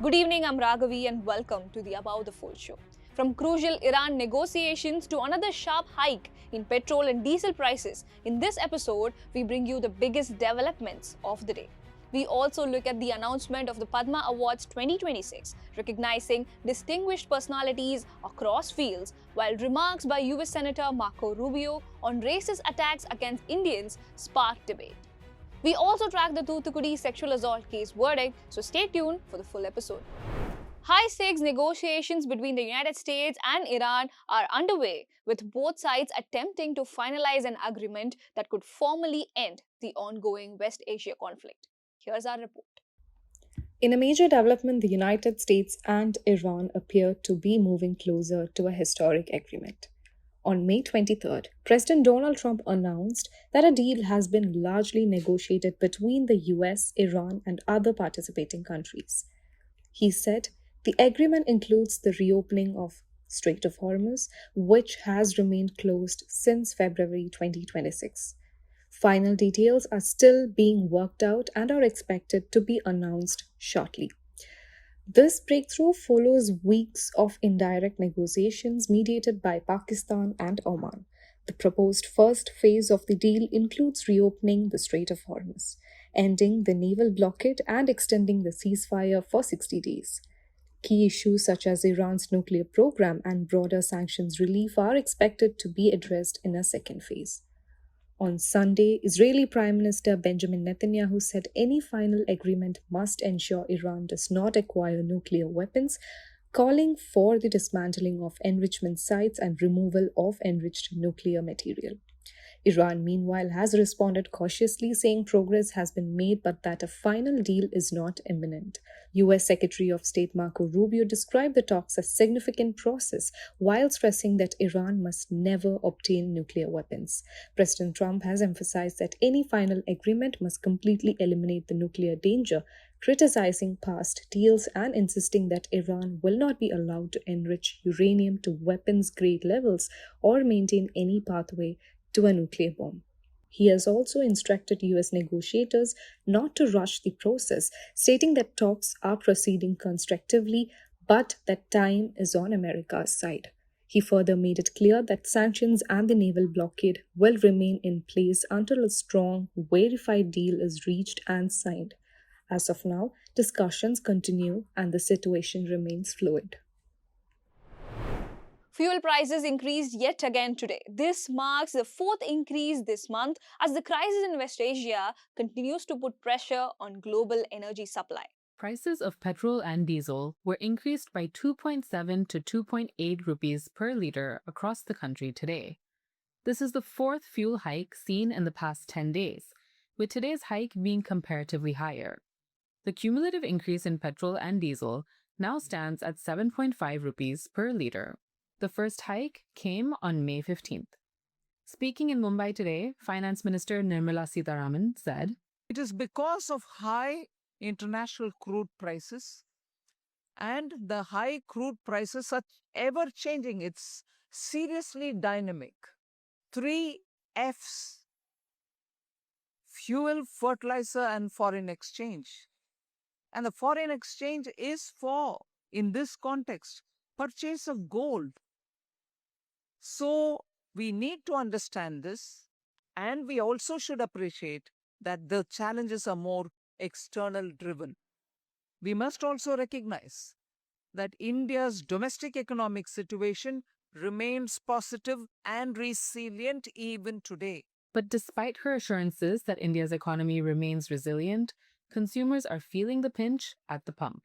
Good evening, I'm Raghavi and welcome to the Above the Fold show. From crucial Iran negotiations to another sharp hike in petrol and diesel prices, in this episode, we bring you the biggest developments of the day. We also look at the announcement of the Padma Awards 2026, recognizing distinguished personalities across fields, while remarks by U.S Senator Marco Rubio on racist attacks against Indians sparked debate. We also track the Thoothukudi sexual assault case verdict, so stay tuned for the full episode. High-stakes negotiations between the United States and Iran are underway, with both sides attempting to finalize an agreement that could formally end the ongoing West Asia conflict. Here's our report. In a major development, the United States and Iran appear to be moving closer to a historic agreement. On May 23rd, President Donald Trump announced that a deal has been largely negotiated between the US, Iran, and other participating countries. He said the agreement includes the reopening of Strait of Hormuz, which has remained closed since February 2026. Final details are still being worked out and are expected to be announced shortly. This breakthrough follows weeks of indirect negotiations mediated by Pakistan and Oman. The proposed first phase of the deal includes reopening the Strait of Hormuz, ending the naval blockade, and extending the ceasefire for 60 days. Key issues such as Iran's nuclear program and broader sanctions relief are expected to be addressed in a second phase. On Sunday, Israeli Prime Minister Benjamin Netanyahu said any final agreement must ensure Iran does not acquire nuclear weapons, calling for the dismantling of enrichment sites and removal of enriched nuclear material. Iran, meanwhile, has responded cautiously, saying progress has been made but that a final deal is not imminent. U.S. Secretary of State Marco Rubio described the talks as significant process while stressing that Iran must never obtain nuclear weapons. President Trump has emphasized that any final agreement must completely eliminate the nuclear danger, criticizing past deals and insisting that Iran will not be allowed to enrich uranium to weapons-grade levels or maintain any pathway to a nuclear bomb. He has also instructed US negotiators not to rush the process, stating that talks are proceeding constructively but that time is on America's side. He further made it clear that sanctions and the naval blockade will remain in place until a strong, verified deal is reached and signed. As of now, discussions continue and the situation remains fluid. Fuel prices increased yet again today. This marks the fourth increase this month as the crisis in West Asia continues to put pressure on global energy supply. Prices of petrol and diesel were increased by 2.7 to 2.8 rupees per litre across the country today. This is the fourth fuel hike seen in the past 10 days, with today's hike being comparatively higher. The cumulative increase in petrol and diesel now stands at 7.5 rupees per litre. The first hike came on May 15th. Speaking in Mumbai today, Finance Minister Nirmala Sitharaman said, "It is because of high international crude prices, and the high crude prices are ever changing. It's seriously dynamic. 3 F's: fuel, fertilizer, and foreign exchange. And the foreign exchange is for, in this context, purchase of gold. So we need to understand this, and we also should appreciate that the challenges are more external driven. We must also recognize that India's domestic economic situation remains positive and resilient even today. But despite her assurances that India's economy remains resilient, consumers are feeling the pinch at the pump.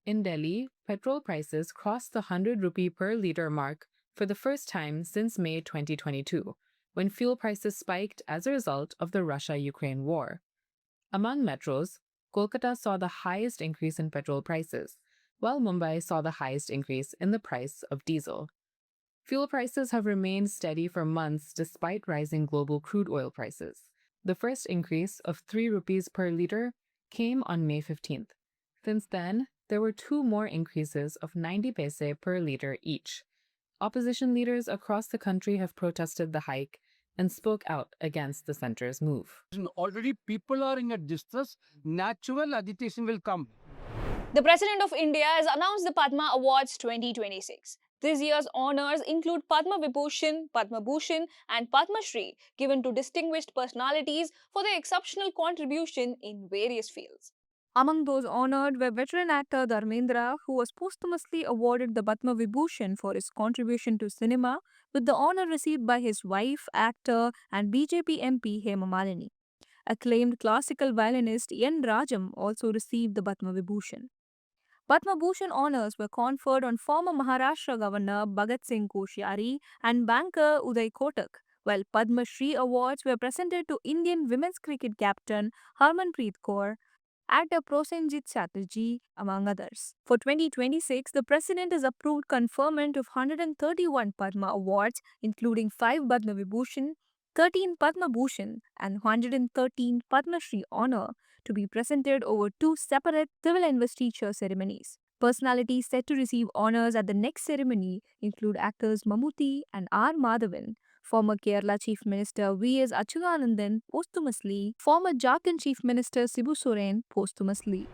In Delhi, petrol prices crossed the 100 rupee per litre mark for the first time since May 2022, when fuel prices spiked as a result of the Russia-Ukraine war. Among metros, Kolkata saw the highest increase in petrol prices, while Mumbai saw the highest increase in the price of diesel. Fuel prices have remained steady for months despite rising global crude oil prices. The first increase of 3 rupees per litre came on May 15th. Since then, there were two more increases of 90 paise per litre each. Opposition leaders across the country have protested the hike and spoke out against the centre's move. Already people are in a distress, natural agitation will come. The President of India has announced the Padma Awards 2026. This year's honors include Padma Vibhushan, Padma Bhushan, and Padma Shri, given to distinguished personalities for their exceptional contribution in various fields. Among those honored were veteran actor Dharmendra, who was posthumously awarded the Padma Vibhushan for his contribution to cinema, with the honor received by his wife, actor, and BJP MP Hema Malini. Acclaimed classical violinist N. Rajam also received the Padma Vibhushan. Padma Bhushan honors were conferred on former Maharashtra Governor Bhagat Singh Koshyari and banker Uday Kotak, while Padma Shri awards were presented to Indian women's cricket captain Harmanpreet Kaur, actor Prosenjit Chatterjee, among others. For 2026, the President has approved conferment of 131 Padma Awards, including 5 Padma Vibhushan, 13 Padma Bhushan, and 113 Padma Shri honor to be presented over 2 separate civil investiture ceremonies. Personalities set to receive honors at the next ceremony include actors Mammootty and R. Madhavan, former Kerala Chief Minister V.S. Achyutanandan posthumously, former Jharkhand Chief Minister Sibu Soren posthumously.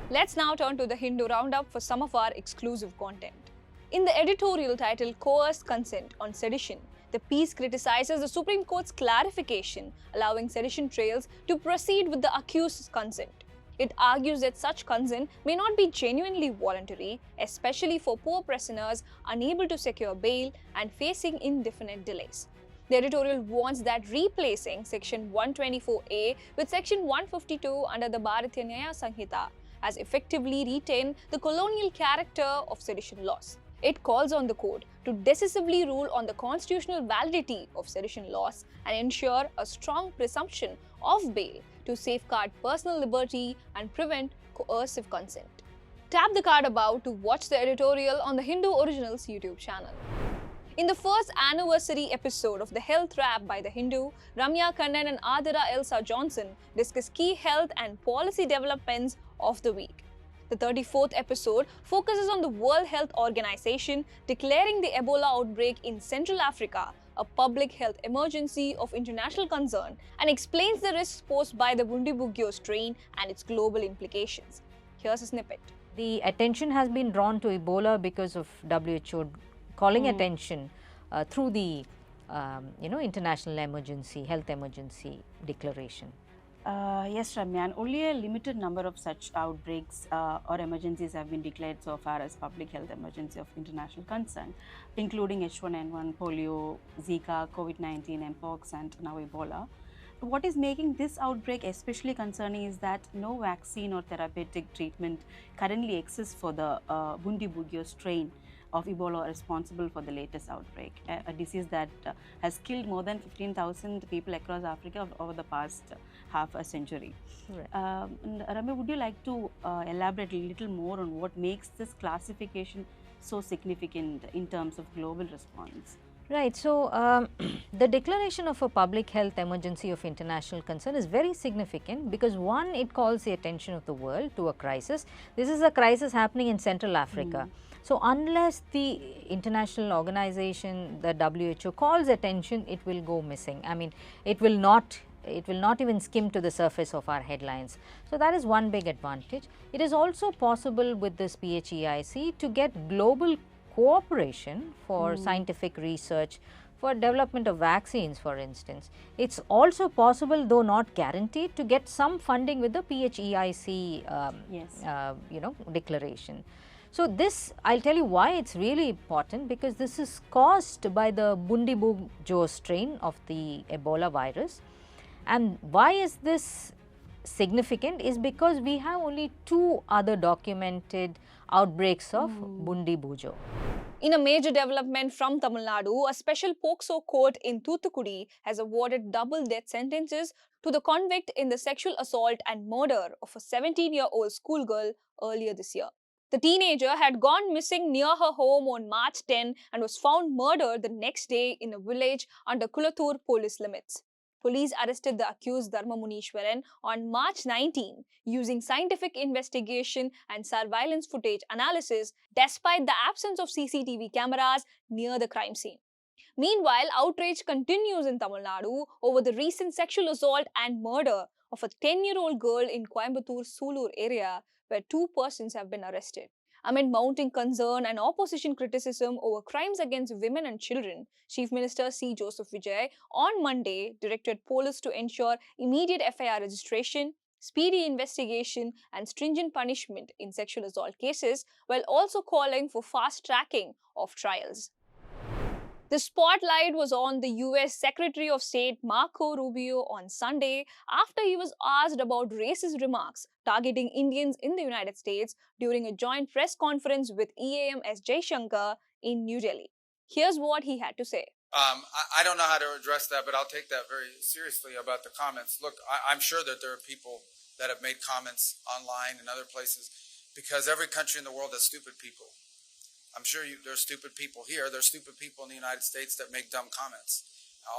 Let's now turn to the Hindu Roundup for some of our exclusive content. In the editorial titled Coerced Consent on Sedition, the piece criticizes the Supreme Court's clarification allowing sedition trials to proceed with the accused's consent. It argues that such consent may not be genuinely voluntary, especially for poor prisoners unable to secure bail and facing indefinite delays. The editorial warns that replacing Section 124A with Section 152 under the Bharatiya Nyaya Sanhita has effectively retained the colonial character of sedition laws. It calls on the court to decisively rule on the constitutional validity of sedition laws and ensure a strong presumption of bail to safeguard personal liberty and prevent coercive consent. Tap the card above to watch the editorial on the Hindu Originals YouTube channel. In the first anniversary episode of the Health Wrap by The Hindu, Ramya Kannan and Adira Elsa Johnson discuss key health and policy developments of the week. The 34th episode focuses on the World Health Organization declaring the Ebola outbreak in Central Africa a public health emergency of international concern and explains the risks posed by the Bundibugyo strain and its global implications. Here's a snippet. The attention has been drawn to Ebola because of WHO calling attention through the international emergency, health emergency declaration. Yes, Ramya, and only a limited number of such outbreaks or emergencies have been declared so far as public health emergency of international concern, including H1N1, polio, Zika, COVID-19, Mpox, and now Ebola. What is making this outbreak especially concerning is that no vaccine or therapeutic treatment currently exists for the Bundibugyo strain of Ebola responsible for the latest outbreak, a disease that has killed more than 15,000 people across Africa over the past half a century. Right. Ramya, would you like to elaborate a little more on what makes this classification so significant in terms of global response? Right. So, the declaration of a public health emergency of international concern is very significant because one, it calls the attention of the world to a crisis. This is a crisis happening in Central Africa. So, unless the international organization, the WHO calls attention, it will go missing. I mean, it will not even skim to the surface of our headlines. So, that is one big advantage. It is also possible with this PHEIC to get global cooperation for scientific research, for development of vaccines, for instance. It's also possible, though not guaranteed, to get some funding with the PHEIC declaration. So, this, I'll tell you why it's really important, because this is caused by the Bundibugyo strain of the Ebola virus. And why is this significant is because we have only 2 other documented outbreaks of Bundibugyo. In a major development from Tamil Nadu, a special POCSO court in Thoothukudi has awarded double death sentences to the convict in the sexual assault and murder of a 17-year-old schoolgirl earlier this year. The teenager had gone missing near her home on March 10 and was found murdered the next day in a village under Kulathur police limits. Police arrested the accused Dharma Munishwaran on March 19 using scientific investigation and surveillance footage analysis despite the absence of CCTV cameras near the crime scene. Meanwhile, outrage continues in Tamil Nadu over the recent sexual assault and murder of a 10-year-old girl in Coimbatore Sulur area, where 2 persons have been arrested. Amid mounting concern and opposition criticism over crimes against women and children, Chief Minister C. Joseph Vijay on Monday directed police to ensure immediate FIR registration, speedy investigation, and stringent punishment in sexual assault cases, while also calling for fast tracking of trials. The spotlight was on the U.S. Secretary of State Marco Rubio on Sunday after he was asked about racist remarks targeting Indians in the United States during a joint press conference with EAM S. Jaishankar in New Delhi. Here's what he had to say. I don't know how to address that, but I'll take that very seriously about the comments. Look, I'm sure that there are people that have made comments online and other places because every country in the world has stupid people. I'm sure there's stupid people here. There's stupid people in the United States that make dumb comments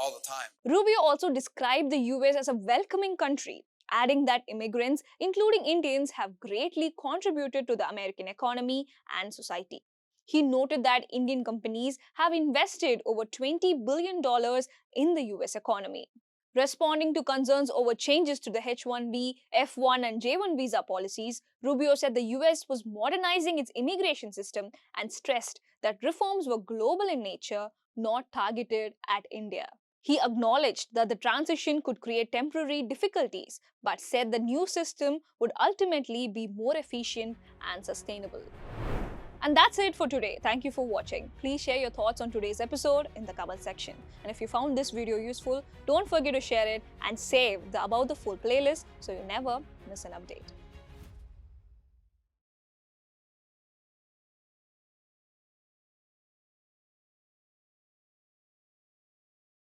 all the time. Rubio also described the US as a welcoming country, adding that immigrants, including Indians, have greatly contributed to the American economy and society. He noted that Indian companies have invested over $20 billion in the US economy. Responding to concerns over changes to the H-1B, F-1 and J-1 visa policies, Rubio said the US was modernizing its immigration system and stressed that reforms were global in nature, not targeted at India. He acknowledged that the transition could create temporary difficulties, but said the new system would ultimately be more efficient and sustainable. And that's it for today. Thank you for watching. Please share your thoughts on today's episode in the comment section. And if you found this video useful, don't forget to share it and save the About the Full playlist so you never miss an update.